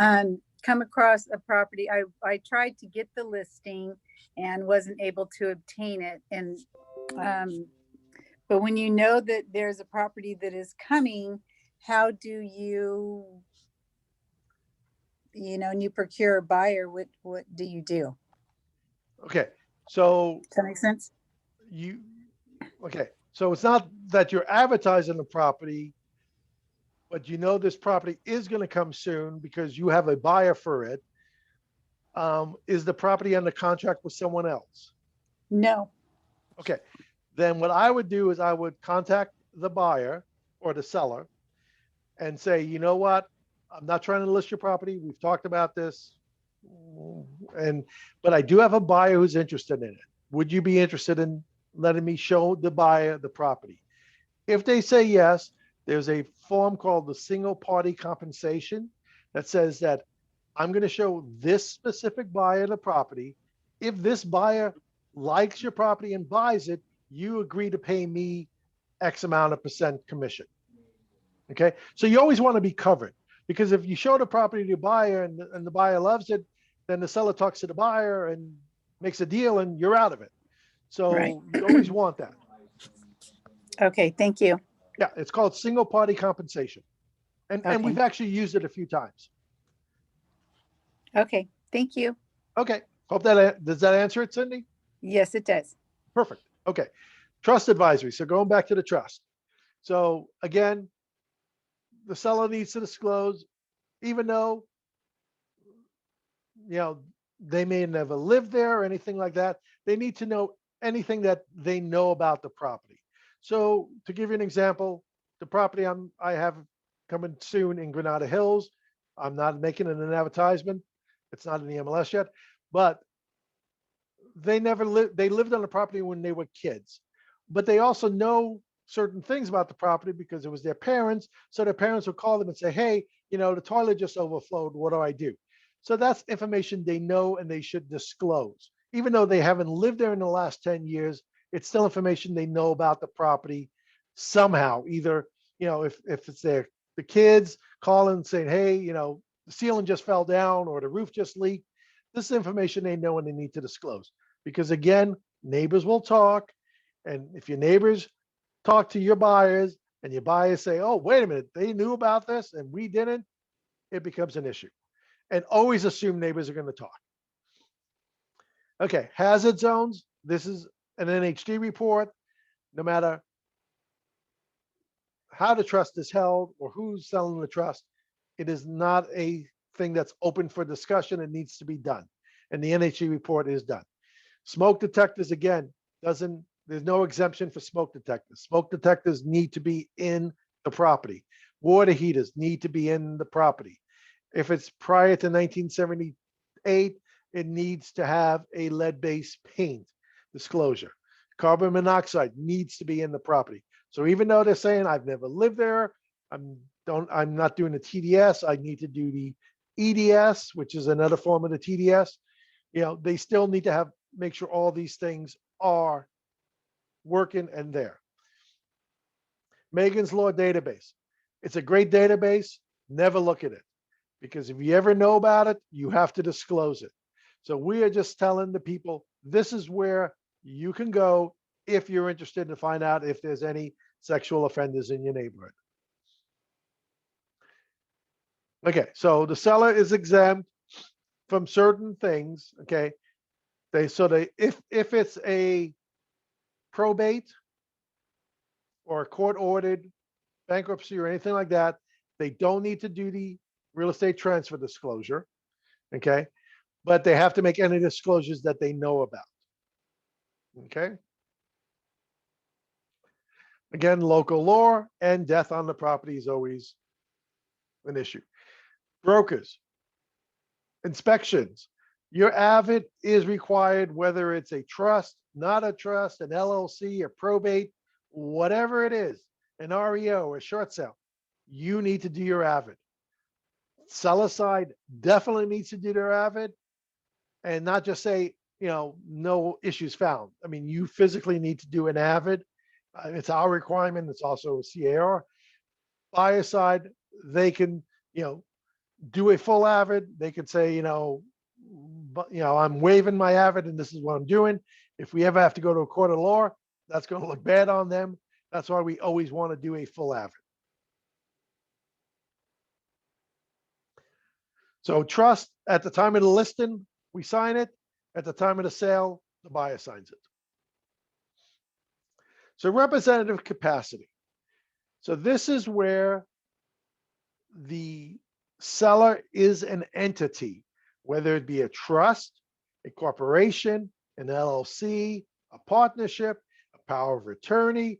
come across a property. I tried to get the listing and wasn't able to obtain it. And but when you know that there's a property that is coming, how do you, and you procure a buyer, what do you do? Okay, so does that make sense? Okay, so it's not that you're advertising the property, but you know this property is going to come soon because you have a buyer for it. Is the property under contract with someone else? No. Okay, then what I would do is I would contact the buyer or the seller and say, you know what? I'm not trying to list your property. We've talked about this. But I do have a buyer who's interested in it. Would you be interested in letting me show the buyer the property? If they say yes, there's a form called the single party compensation that says that I'm going to show this specific buyer the property. If this buyer likes your property and buys it, you agree to pay me X amount of percent commission. Okay, so you always want to be covered, because if you show the property to the buyer and the buyer loves it, then the seller talks to the buyer and makes a deal and you're out of it. So Right. you always want that. Okay, thank you. Yeah, it's called single party compensation. And Okay. we've actually used it a few times. Okay, thank you. Okay, hope that, does that answer it, Cindy? Yes, it does. Perfect. Okay. Trust advisory. So going back to the trust. So again, the seller needs to disclose, even though, you know, they may never live there or anything like that. They need to know anything that they know about the property. So to give you an example, the property I have coming soon in Granada Hills, I'm not making it an advertisement. It's not in the MLS yet, but they lived on the property when they were kids, but they also know certain things about the property because it was their parents. So their parents would call them and say, hey, you know, the toilet just overflowed. What do I do? So that's information they know and they should disclose. Even though they haven't lived there in the last 10 years, it's still information they know about the property somehow. Either, you know, if it's the kids calling and saying, hey, you know, the ceiling just fell down or the roof just leaked. This is information they know and they need to disclose. Because again, neighbors will talk. And if your neighbors talk to your buyers and your buyers say, oh, wait a minute, they knew about this and we didn't, it becomes an issue. And always assume neighbors are going to talk. Okay, hazard zones. This is an NHD report. No matter how the trust is held or who's selling the trust, it is not a thing that's open for discussion. It needs to be done. And the NHD report is done. Smoke detectors, again, there's no exemption for smoke detectors. Smoke detectors need to be in the property. Water heaters need to be in the property. If it's prior to 1978, it needs to have a lead-based paint disclosure. Carbon monoxide needs to be in the property. So even though they're saying, I've never lived there, I'm not doing the TDS, I need to do the EDS, which is another form of the TDS, you know, they still need to make sure all these things are working and there. Megan's Law database. It's a great database. Never look at it, because if you ever know about it, you have to disclose it. So we are just telling the people, this is where you can go if you're interested to find out if there's any sexual offenders in your neighborhood. Okay, so the seller is exempt from certain things. Okay, if it's a probate or a court ordered bankruptcy or anything like that, they don't need to do the real estate transfer disclosure. Okay, but they have to make any disclosures that they know about. Okay. Again, local law and death on the property is always an issue. Brokers, inspections. Your AVID is required, whether it's a trust, not a trust, an LLC, a probate, whatever it is, an REO, a short sale, you need to do your AVID. Seller side definitely needs to do their AVID and not just say, you know, no issues found. I mean, you physically need to do an AVID. It's our requirement. It's also a CAR. Buyer side, they can, you know, do a full AVID. They could say, you know, but, you know, I'm waiving my AVID and this is what I'm doing. If we ever have to go to a court of law, that's going to look bad on them. That's why we always want to do a full AVID. So trust, at the time of the listing, we sign it. At the time of the sale, the buyer signs it. So representative capacity. So this is where the seller is an entity, whether it be a trust, a corporation, an LLC, a partnership, a power of attorney,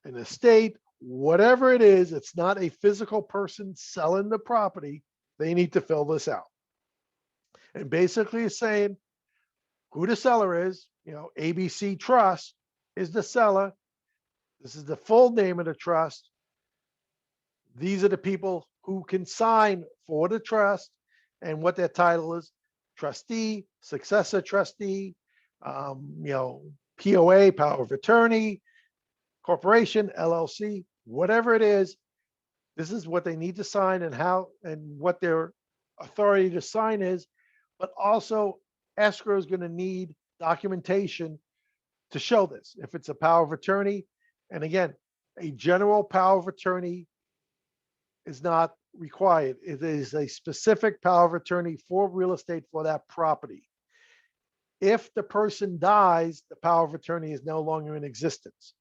an estate, whatever it is, it's not a physical person selling the property. They need to fill this out. And basically it's saying who the seller is, ABC Trust is the seller. This is the full name of the trust. These are the people who can sign for the trust and what their title is: trustee, successor trustee, POA, power of attorney, corporation, LLC, whatever it is. This is what they need to sign and how and what their authority to sign is. But also escrow is going to need documentation to show this. If it's a power of attorney, and again, a general power of attorney is not required. It is a specific power of attorney for real estate for that property. If the person dies, the power of attorney is no longer in existence.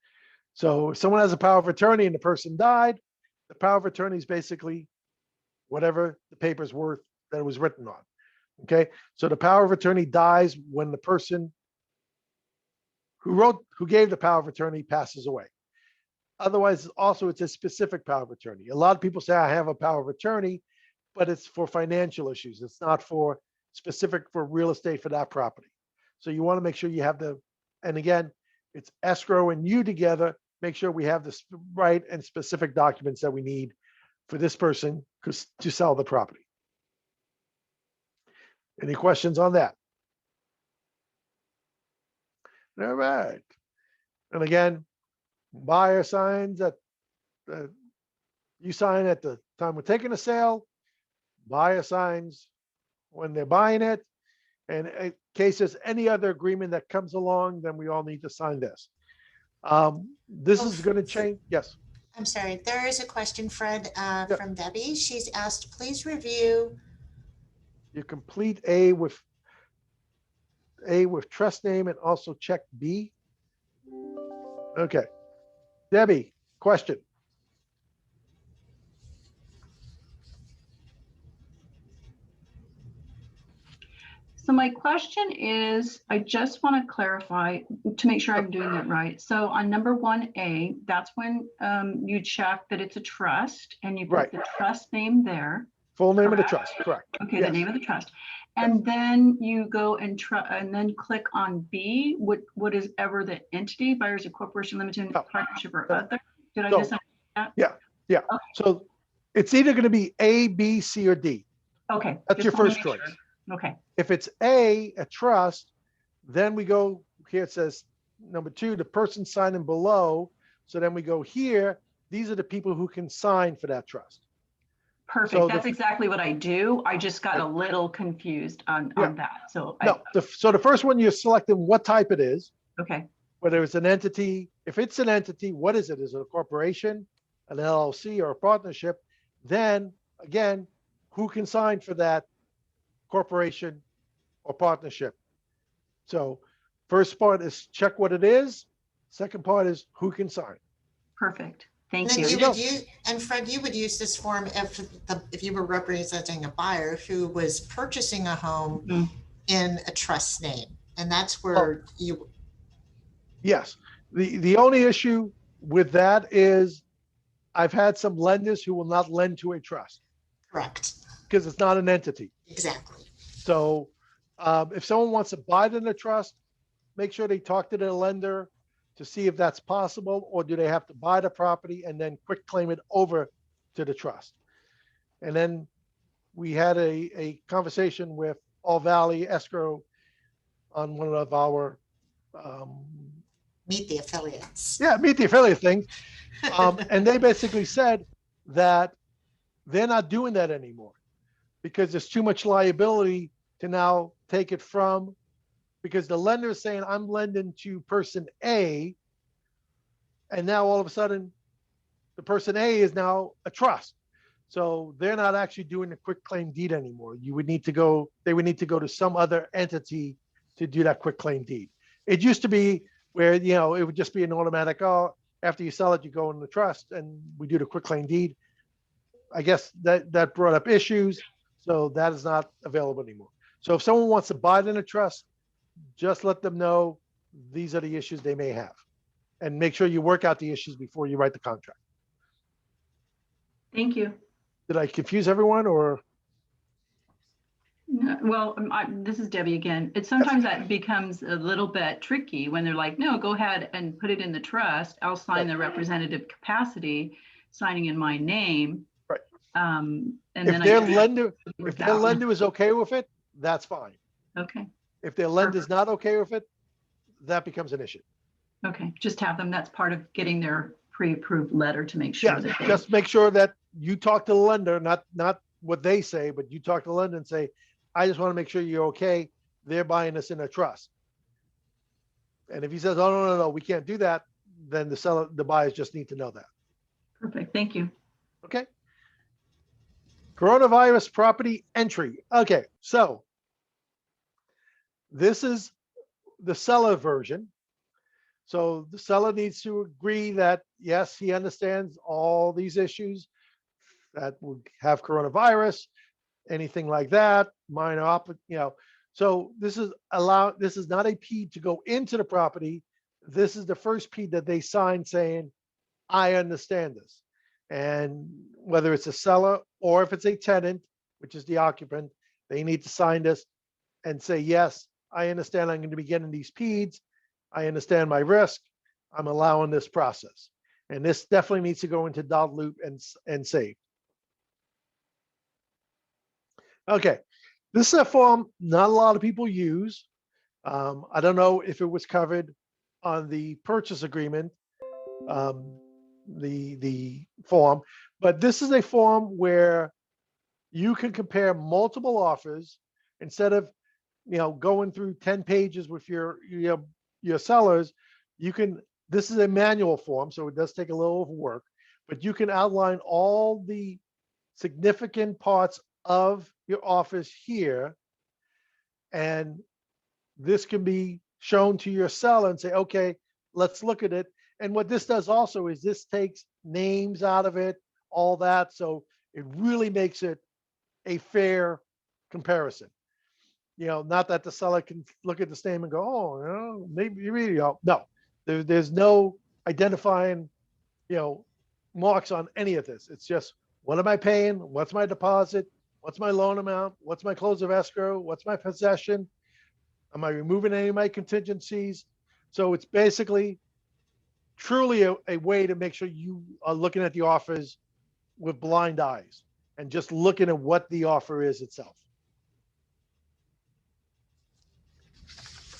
So if someone has a power of attorney and the person died, the power of attorney is basically whatever the paper's worth that it was written on. Okay, so the power of attorney dies when the person who gave the power of attorney passes away. Otherwise, also it's a specific power of attorney. A lot of people say I have a power of attorney, but it's for financial issues. It's not for specific for real estate for that property. So you want to make sure you have and again, it's escrow and you together, make sure we have the right and specific documents that we need for this person to sell the property. Any questions on that? All right. And again, buyer signs that you sign at the time we're taking a sale, buyer signs when they're buying it. And in case there's any other agreement that comes along, then we all need to sign this. This is going to change. Yes. I'm sorry. There is a question, Fred, from Debbie. She's asked, please review. You complete A with trust name and also check B. Okay. Debbie, question. So my question is, I just want to clarify to make sure I'm doing it right. So on number 1A, that's when you check that it's a trust and you put the trust name there. Full name of the trust, correct. Okay, the name of the trust. And then you go and then click on B, what is ever the entity, buyers or corporation, limited partnership or other. Did I just that? Yeah. Okay. So it's either going to be A, B, C, or D. Okay. That's your first choice. Sure. Okay. If it's a trust, then we go here, it says number 2, the person signing below. So then we go here, these are the people who can sign for that trust. Perfect. So that's exactly what I do. I just got a little confused on that. So so the first one, you're selecting what type it is. Okay. Whether it's an entity. If it's an entity, what is it? Is it a corporation, an LLC, or a partnership? Then again, who can sign for that corporation or partnership? So first part is check what it is. Second part is who can sign. Perfect. Thank you. And Fred, you would use this form if you were representing a buyer who was purchasing a home in a trust name, and that's where you. Yes. The only issue with that is I've had some lenders who will not lend to a trust. Correct. Because it's not an entity. Exactly. So if someone wants to buy it in a trust, make sure they talk to their lender to see if that's possible, or do they have to buy the property and then quick claim it over to the trust? And then we had a conversation with All Valley Escrow on one of our Meet the Affiliates. Yeah, Meet the Affiliate things. And they basically said that they're not doing that anymore because there's too much liability to now take it from, because the lender is saying, I'm lending to person A, and now all of a sudden the person A is now a trust. So they're not actually doing a quick claim deed anymore. They would need to go to some other entity to do that quick claim deed. It used to be where, it would just be an automatic, after you sell it, you go in the trust and we do the quick claim deed. I guess that brought up issues. So that is not available anymore. So if someone wants to buy it in a trust, just let them know these are the issues they may have. And make sure you work out the issues before you write the contract. Thank you. Did I confuse everyone or? No, well, this is Debbie again. Sometimes that becomes a little bit tricky when they're like, no, go ahead and put it in the trust. I'll sign the representative capacity, signing in my name. Right. And If then their I lender, work if their out. lender is okay with it, that's fine. Okay. If their lender is not okay with it, that becomes an issue. Okay. Just have them. That's part of getting their pre-approved letter to make sure Yeah, that they. just make sure that you talk to the lender, not what they say, but you talk to the lender and say, I just want to make sure you're okay. They're buying this in a trust. And if he says, oh, no, we can't do that, then the buyers just need to know that. Perfect. Thank you. Okay. Coronavirus property entry. Okay, so this is the seller version. So the seller needs to agree that, yes, he understands all these issues that would have coronavirus, anything like that, minor, so this is not a PEAD to go into the property. This is the first PEAD that they sign saying, I understand this. And whether it's a seller or if it's a tenant, which is the occupant, they need to sign this and say, yes, I understand I'm going to be getting these PEADs. I understand my risk. I'm allowing this process. And this definitely needs to go into dot loop and save. Okay, this is a form not a lot of people use. I don't know if it was covered on the purchase agreement, the form, but this is a form where you can compare multiple offers instead of going through 10 pages with your sellers. This is a manual form, so it does take a little work, but you can outline all the significant parts of your offers here, and this can be shown to your seller and say, okay, let's look at it. And what this does also is this takes names out of it, all that, so it really makes it a fair comparison. Not that the seller can look at this name and go, oh, maybe really, no, there's no identifying marks on any of this. It's just, what am I paying? What's my deposit? What's my loan amount? What's my close of escrow? What's my possession? Am I removing any of my contingencies? So it's basically truly a way to make sure you are looking at the offers with blind eyes and just looking at what the offer is itself.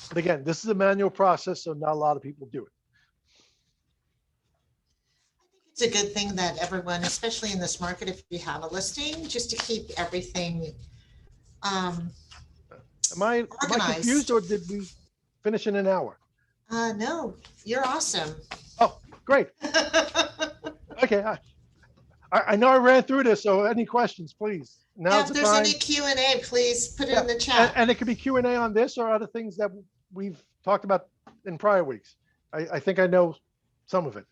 But again, this is a manual process, so not a lot of people do it. It's a good thing that everyone, especially in this market, if you have a listing, just to keep everything Am I confused, or did we finish in an hour? no, you're awesome. Oh, great. Okay. I know I ran through this, so any questions, please. Now's If the there's time. any Q&A, please put it in the chat. And it could be Q&A on this or other things that we've talked about in prior weeks. I think I know some of it.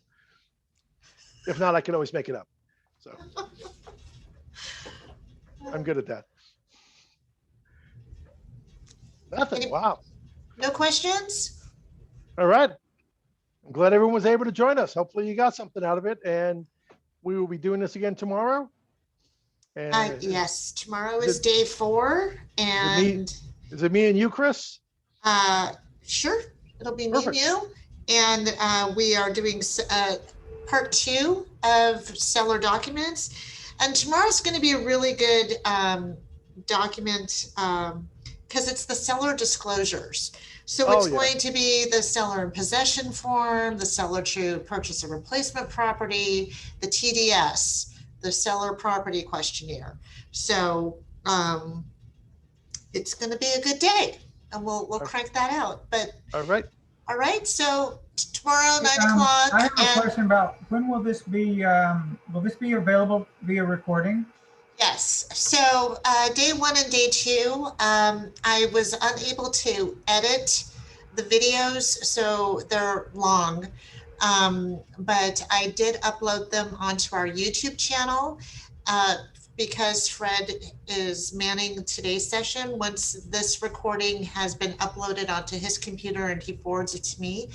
If not, I can always make it up. So I'm good at that. Nothing. Wow. No questions? All right. I'm glad everyone was able to join us. Hopefully you got something out of it, and we will be doing this again tomorrow. And Yes, tomorrow is day 4, and is it me and you, Chris? sure, it'll be Perfect. me and you, and we are doing part 2 of seller documents, and tomorrow's going to be a really good document because it's the seller disclosures. So it's going to be the seller in possession form, the seller to purchase a replacement property, the TDS, the seller property questionnaire. So it's going to be a good day, and we'll crank that out. But all right. So tomorrow, 9 o'clock. I have a question about when will this be available via recording? Yes. So day 1 and day 2, I was unable to edit the videos, so they're long. But I did upload them onto our YouTube channel, because Fred is manning today's session, once this recording has been uploaded onto his computer and he forwards it to me,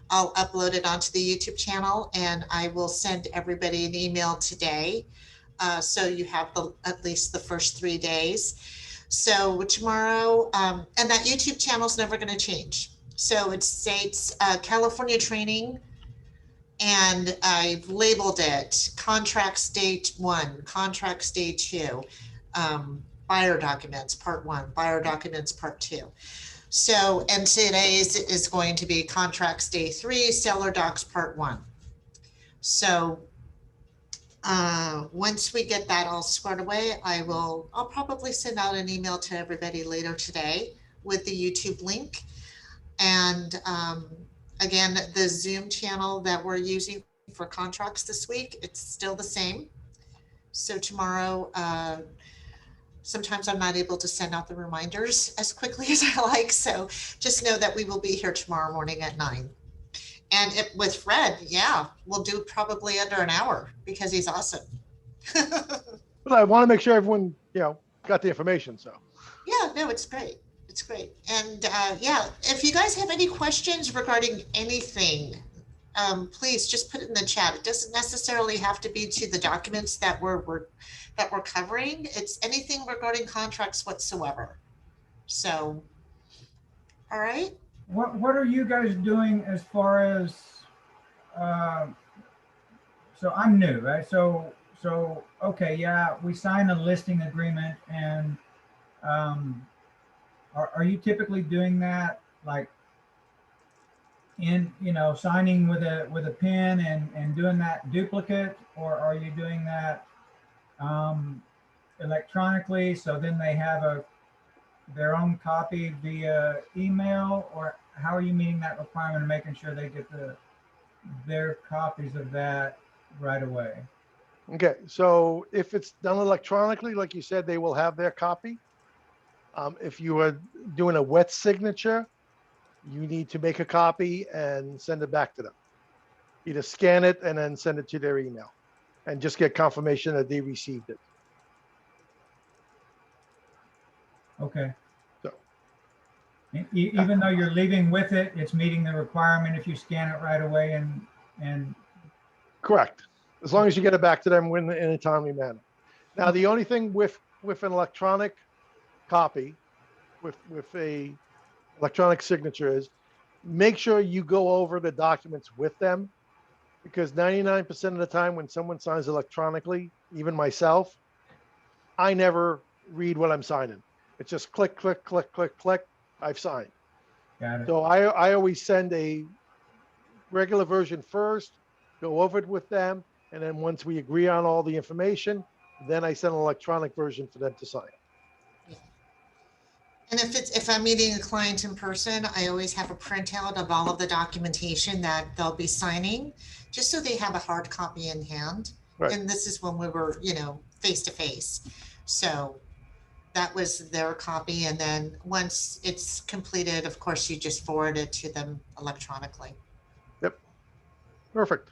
I'll upload it onto the YouTube channel and I will send everybody an email today. So you have at least the first 3 days. So tomorrow, and that YouTube channel is never going to change. So it states California training, and I've labeled it contracts day 1, contracts day 2, buyer documents part 1, buyer documents part 2. So, and today's is going to be contracts day 3, seller docs part 1. So once we get that all squared away, I'll probably send out an email to everybody later today with the YouTube link. And again, the Zoom channel that we're using for contracts this week, it's still the same. So tomorrow, sometimes I'm not able to send out the reminders as quickly as I like. So just know that we will be here tomorrow morning at 9. And with Fred, yeah, we'll do probably under an hour because he's awesome. But I want to make sure everyone, got the information. So Yeah, no, it's great. It's great. And yeah, if you guys have any questions regarding anything, please just put it in the chat. It doesn't necessarily have to be to the documents that we're covering. It's anything regarding contracts whatsoever. So, all right. What are you guys doing as far as, so I'm new, right? So, okay, yeah, we sign a listing agreement and, are you typically doing that like in, signing with a pen and doing that duplicate, or are you doing that electronically? So then they have their own copy via email, or how are you meeting that requirement and making sure they get their copies of that right away? okay, so if it's done electronically, like you said, they will have their copy. If you are doing a wet signature, you need to make a copy and send it back to them. Either scan it and then send it to their email and just get confirmation that they received it. Okay. So. Even though you're leaving with it, it's meeting the requirement if you scan it right away and. Correct. As long as you get it back to them in a timely manner. Now, the only thing with an electronic copy, with a electronic signature is make sure you go over the documents with them, because 99% of the time when someone signs electronically, even myself, I never read what I'm signing. It's just click, click, click, click, click, I've signed. Got it. So I always send a regular version first, go over it with them, and then once we agree on all the information, then I send an electronic version for them to sign. And if I'm meeting a client in person, I always have a printout of all of the documentation that they'll be signing, just so they have a hard copy in hand. Right. And this is when we were, face to face. So that was their copy. And then once it's completed, of course, you just forward it to them electronically. Yep. Perfect.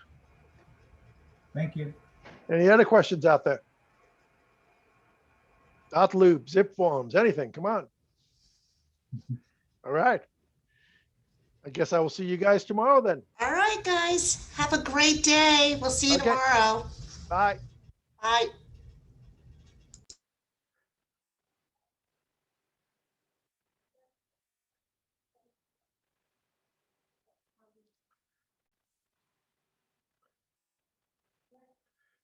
Thank you. Any other questions out there? Dot loop, zip forms, anything, come on. All right. I guess I will see you guys tomorrow then. All right, guys, have a great day. We'll see you Okay. tomorrow. Bye. Bye.